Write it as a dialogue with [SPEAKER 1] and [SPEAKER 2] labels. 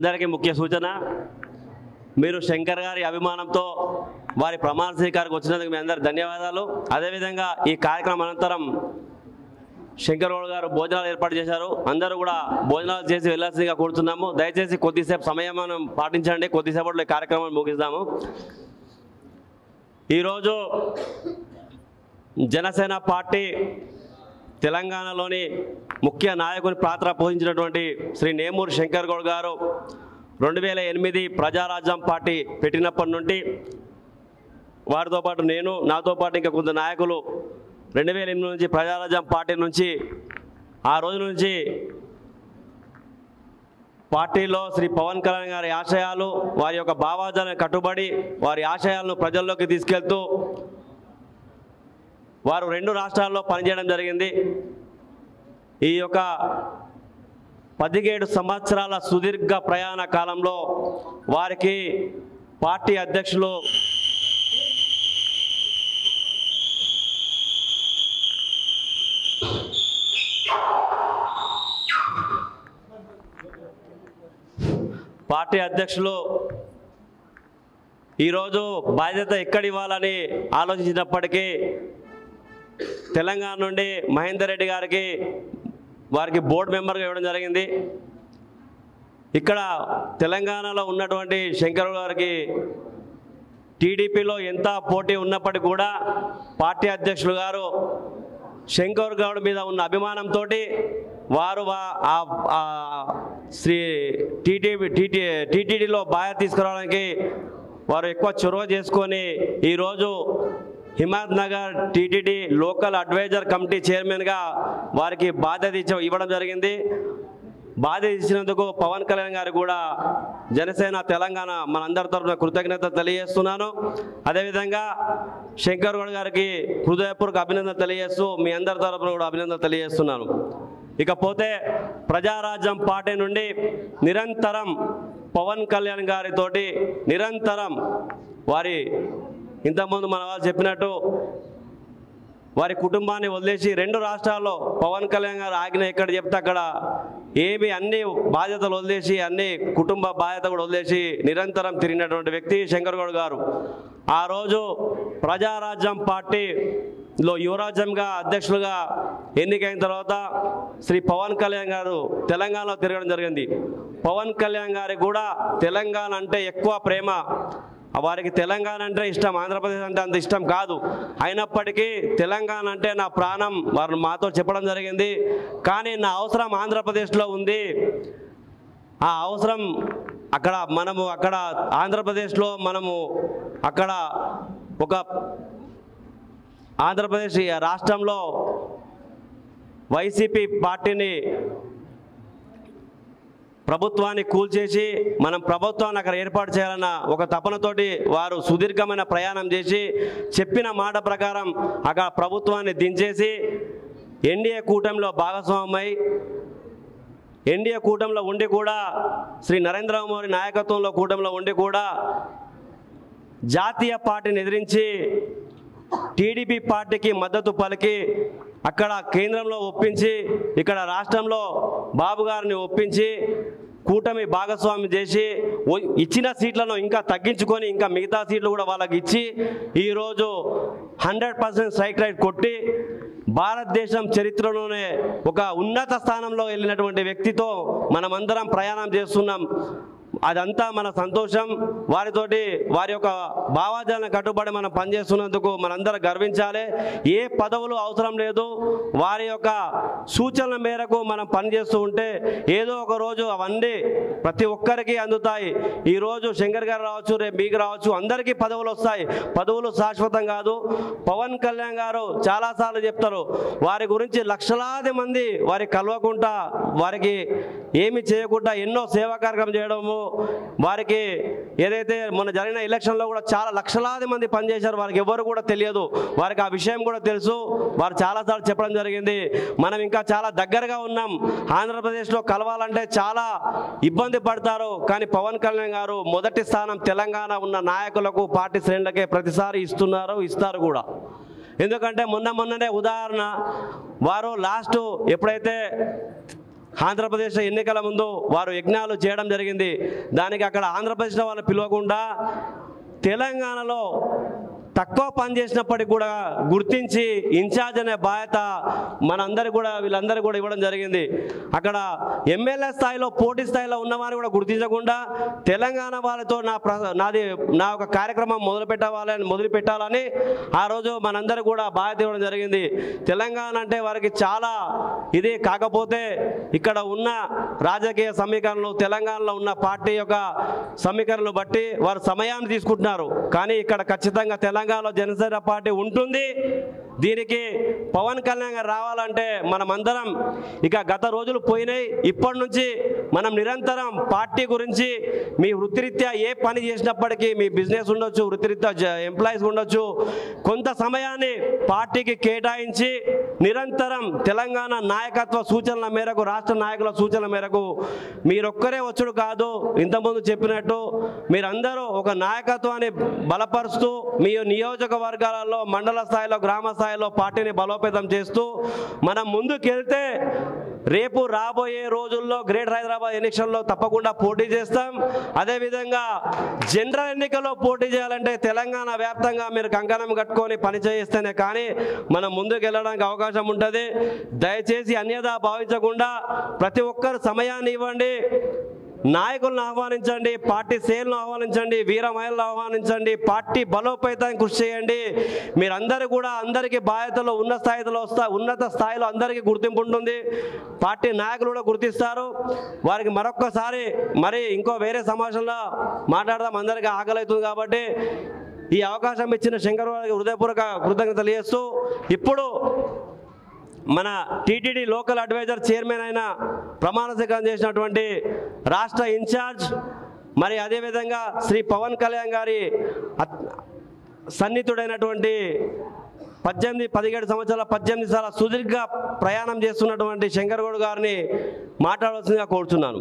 [SPEAKER 1] అందరికీ ముఖ్య సూచన, మీరు శంకర్ గారి అభిమానంతో వారి ప్రమాణ స్వీకారానికి వచ్చినందుకు మీ అందరికి ధన్యవాదాలు. అదేవిధంగా ఈ కార్యక్రమం అనంతరం శంకర్ గౌడ్ గారు భోజనాలు ఏర్పాటు చేశారు. అందరూ కూడా భోజనాలు చేసి వెళ్ళాల్సిందిగా కోరుతున్నాము. దయచేసి కొద్దిసేపు సమయం మనం పాటించండి. కొద్దిసేపట్లో ఈ కార్యక్రమాన్ని ముగిస్తాము. ఈరోజు జనసేన పార్టీ తెలంగాణలోని ముఖ్య నాయకుని పాత్ర పోషించినటువంటి శ్రీ నేమూరి శంకర్ గౌడ్ గారు 2008 ప్రజారాజ్యం పార్టీ పెట్టినప్పటి నుండి వారితో పాటు నాతో పాటు ఇంకా కొంత నాయకులు 2008 నుంచి ప్రజారాజ్యం పార్టీ నుంచి ఆ రోజు నుంచి పార్టీలో శ్రీ పవన్ కళ్యాణ్ గారి ఆశయాలు, వారి యొక్క భావాజాలను కట్టుబడి వారి ఆశయాలను ప్రజల్లోకి తీసుకెళ్తూ వారు 2 రాష్ట్రాల్లో పనిచేయడం జరిగింది. ఈ యొక్క 17 సంవత్సరాల సుదీర్ఘ ప్రయాణ కాలంలో వారికి పార్టీ అధ్యక్షులు ఈరోజు బాధ్యత ఎక్కడ ఇవ్వాలని ఆలోచించినప్పటికీ తెలంగాణ నుండి మహేందర్ రెడ్డి గారికి వారికి బోర్డు మెంబర్గా ఇవ్వడం జరిగింది. ఇక్కడ తెలంగాణలో ఉన్నటువంటి శంకర్ గారికి టీడీపీలో ఎంత పోటీ ఉన్నప్పటికీ కూడా పార్టీ అధ్యక్షులు గారు శంకర్ గౌడ్ మీద ఉన్న అభిమానంతో వారు శ్రీ టీటీడీలో బాధ్యత తీసుకురావడానికి వారు ఎక్కువ చొరవ చేసుకొని ఈరోజు Himayat Nagar TTD local adviser committee చైర్మన్గా వారికి బాధ్యత ఇవ్వడం జరిగింది. బాధ్యత ఇచ్చినందుకు పవన్ కళ్యాణ్ గారు కూడా జనసేన తెలంగాణ మనందరి తరఫున కృతజ్ఞత తెలియజేస్తున్నాను. అదేవిధంగా శంకర్ గౌడ్ గారికి హృదయపూర్వక అభినందన తెలియజేస్తూ మీ అందరి తరఫున కూడా అభినందన తెలియజేస్తున్నాను. ఇకపోతే ప్రజారాజ్యం పార్టీ నుండి నిరంతరం పవన్ కళ్యాణ్ గారితోటి నిరంతరం వారి ఇంతకుముందు మన వాళ్ళు చెప్పినట్టు వారి కుటుంబాన్ని వదిలేసి 2 రాష్ట్రాల్లో పవన్ కళ్యాణ్ గారు ఆజ్ఞ ఎక్కడ చెప్తే అక్కడ అన్ని బాధ్యతలు వదిలేసి అన్ని కుటుంబ బాధ్యత కూడా వదిలేసి నిరంతరం తిరిగినటువంటి వ్యక్తి శంకర్ గౌడ్ గారు. ఆ రోజు ప్రజారాజ్యం పార్టీలో యువరాజ్యంగా అధ్యక్షులుగా ఎన్నికైన తర్వాత శ్రీ పవన్ కళ్యాణ్ గారు తెలంగాణలో తిరగడం జరిగింది. పవన్ కళ్యాణ్ గారికి కూడా తెలంగాణ అంటే ఎక్కువ ప్రేమ. వారికి తెలంగాణ అంటే ఇష్టం, ఆంధ్రప్రదేశ్ అంటే అంత ఇష్టం కాదు. అయినప్పటికీ తెలంగాణ అంటే నా ప్రాణం వారు మాతో చెప్పడం జరిగింది. కానీ నా అవసరం ఆంధ్రప్రదేశ్లో ఉంది. ఆ అవసరం అక్కడ ఆంధ్రప్రదేశ్లో అక్కడ ఒక ఆంధ్రప్రదేశ్ రాష్ట్రంలో వైసీపీ పార్టీని ప్రభుత్వాన్ని కూల్చేసి మనం ప్రభుత్వాన్ని అక్కడ ఏర్పాటు చేయాలన్న ఒక తపనతోటి వారు సుదీర్ఘమైన ప్రయాణం చేసి చెప్పిన మాట ప్రకారం అక్కడ ప్రభుత్వాన్ని దించేసి ఎన్డీఏ కూటమిలో భాగస్వామై ఎన్డీఏ కూటమిలో ఉండి కూడా శ్రీ నరేంద్ర మోదీ నాయకత్వంలో కూటమిలో ఉండి కూడా జాతీయ పార్టీని ఎదిరించి టీడీపీ పార్టీకి మద్దతు పలికి అక్కడ కేంద్రంలో ఒప్పించి ఇక్కడ రాష్ట్రంలో బాబు గారిని ఒప్పించి కూటమి భాగస్వామి చేసి ఇచ్చిన సీట్లను ఇంకా తగ్గించుకొని ఇంకా మిగతా సీట్లు కూడా వాళ్ళకి ఇచ్చి ఈరోజు 100% స్ట్రైక్ రేట్ కొట్టి భారతదేశం చరిత్రలోనే ఒక ఉన్నత స్థానంలో వెళ్ళినటువంటి వ్యక్తితో మనమందరం ప్రయాణం చేస్తున్నాం. అదంతా మన సంతోషం. వారితోటి వారి యొక్క భావాజాలను కట్టుబడి మనం పనిచేస్తున్నందుకు మనందరం గర్వించాలి. ఏ పదవులు అవసరం లేదు. వారి యొక్క సూచనల మేరకు మనం పనిచేస్తూ ఉంటే ఏదో ఒక రోజు అవన్నీ ప్రతి ఒక్కరికి అందుతాయి. ఈరోజు శంకర్ గారు రావచ్చు, రేపు మీకు రావచ్చు, అందరికీ పదవులు వస్తాయి. పదవులు శాశ్వతం కాదు. పవన్ కళ్యాణ్ గారు చాలాసార్లు చెప్తారు, వారి గురించి లక్షలాది మంది వారికి కలవకుండా వారికి ఏమి చేయకుండా ఎన్నో సేవా కార్యక్రమం చేయడము, వారికి ఏదైతే మొన్న జరిగిన ఎలక్షన్లో కూడా చాలా లక్షలాది మంది పనిచేశారు. వారికి ఎవరు కూడా తెలియదు. వారికి ఆ విషయం కూడా తెలుసు. వారు చాలాసార్లు చెప్పడం జరిగింది. మనం ఇంకా చాలా దగ్గరగా ఉన్నాం. ఆంధ్రప్రదేశ్లో కలవాలంటే చాలా ఇబ్బంది పడతారు. కానీ పవన్ కళ్యాణ్ గారు మొదటి స్థానం తెలంగాణ ఉన్న నాయకులకు పార్టీ శ్రేణులకే ప్రతిసారి ఇస్తారు కూడా. ఎందుకంటే మొన్ననే ఉదాహరణ వారు లాస్ట్ ఎప్పుడైతే ఆంధ్రప్రదేశ్ ఎన్నికల ముందు వారు యజ్ఞాలు చేయడం జరిగింది. దానికి అక్కడ ఆంధ్రప్రదేశ్లో వాళ్ళు పిలవకుండా తెలంగాణలో తక్కువ పని చేసినప్పటికి కూడా గుర్తించి ఇన్ఛార్జ్ అనే బాధ్యత వీళ్ళందరూ కూడా ఇవ్వడం జరిగింది. అక్కడ ఎమ్మెల్యే స్థాయిలో పోటీ స్థాయిలో ఉన్నవారిని కూడా గుర్తించకుండా తెలంగాణ వాళ్ళతో నా ఒక కార్యక్రమం మొదలు పెట్టాలని ఆ రోజు మనందరూ కూడా బాధ్యత ఇవ్వడం జరిగింది. తెలంగాణ అంటే వారికి చాలా ఇది. కాకపోతే ఇక్కడ ఉన్న రాజకీయ సమీకరణలు, తెలంగాణలో ఉన్న పార్టీ యొక్క సమీకరణలు బట్టి వారు సమయాన్ని తీసుకుంటున్నారు. కానీ ఇక్కడ ఖచ్చితంగా తెలంగాణలో జనసేన పార్టీ ఉంటుంది. దీనికి పవన్ కళ్యాణ్ గారు రావాలంటే మనమందరం ఇక గత రోజులు పోయినాయి. ఇప్పటి నుంచి మనం నిరంతరం పార్టీ గురించి మీ వృత్తిరీత్యా ఏ పని చేసినప్పటికీ మీ బిజినెస్ ఉండొచ్చు, వృత్తిరీత్యా ఎంప్లాయీస్ ఉండొచ్చు, కొంత సమయాన్ని పార్టీకి కేటాయించి నిరంతరం తెలంగాణ నాయకత్వ సూచనల మేరకు, రాష్ట్ర నాయకుల సూచనల మేరకు మీరొక్కరే వచ్చుడు కాదు, ఇంతకుముందు చెప్పినట్టు మీరందరూ ఒక నాయకత్వాన్ని బలపరుస్తూ మీ నియోజకవర్గాలలో, మండల స్థాయిలో, గ్రామ స్థాయిలో పార్టీని బలోపేతం చేస్తూ మనం ముందుకెళ్తే రేపు రాబోయే రోజుల్లో గ్రేటర్ హైదరాబాద్ ఎన్నికల్లో తప్పకుండా పోటీ చేస్తాం. అదేవిధంగా జనరల్ ఎన్నికల్లో పోటీ చేయాలంటే తెలంగాణ వ్యాప్తంగా మీరు కంకణం కట్టుకొని పనిచేస్తేనే కానీ మనం ముందుకు వెళ్ళడానికి అవకాశం ఉంటుంది. దయచేసి అన్యదా భావించకుండా ప్రతి ఒక్కరు సమయాన్ని ఇవ్వండి, నాయకులను ఆహ్వానించండి, పార్టీ శ్రేణులను ఆహ్వానించండి, వీర మహిళలను ఆహ్వానించండి, పార్టీ బలోపేతానికి కృషి చేయండి. మీరందరూ కూడా అందరికీ బాధ్యతలు ఉన్నత స్థాయిలో అందరికీ గుర్తింపు ఉంటుంది. పార్టీ నాయకులు కూడా గుర్తిస్తారు. వారికి మరొక్కసారి ఇంకో వేరే సమావేశంలో మాట్లాడదాం, అందరికీ ఆకలి అవుతుంది కాబట్టి ఈ అవకాశం ఇచ్చిన శంకర్ గారికి హృదయపూర్వక కృతజ్ఞతలు తెలియజేస్తూ ఇప్పుడు మన టీటీడీ లోకల్ అడ్వైజర్ చైర్మన్ అయిన ప్రమాణ స్వీకారం చేసినటువంటి రాష్ట్ర ఇన్ఛార్జ్ అదేవిధంగా శ్రీ పవన్ కళ్యాణ్ గారి సన్నిహితుడైనటువంటి 17 సంవత్సరాల సుదీర్ఘ ప్రయాణం చేస్తున్నటువంటి శంకర్ గౌడ్ గారిని మాట్లాడవలసిందిగా కోరుతున్నాను.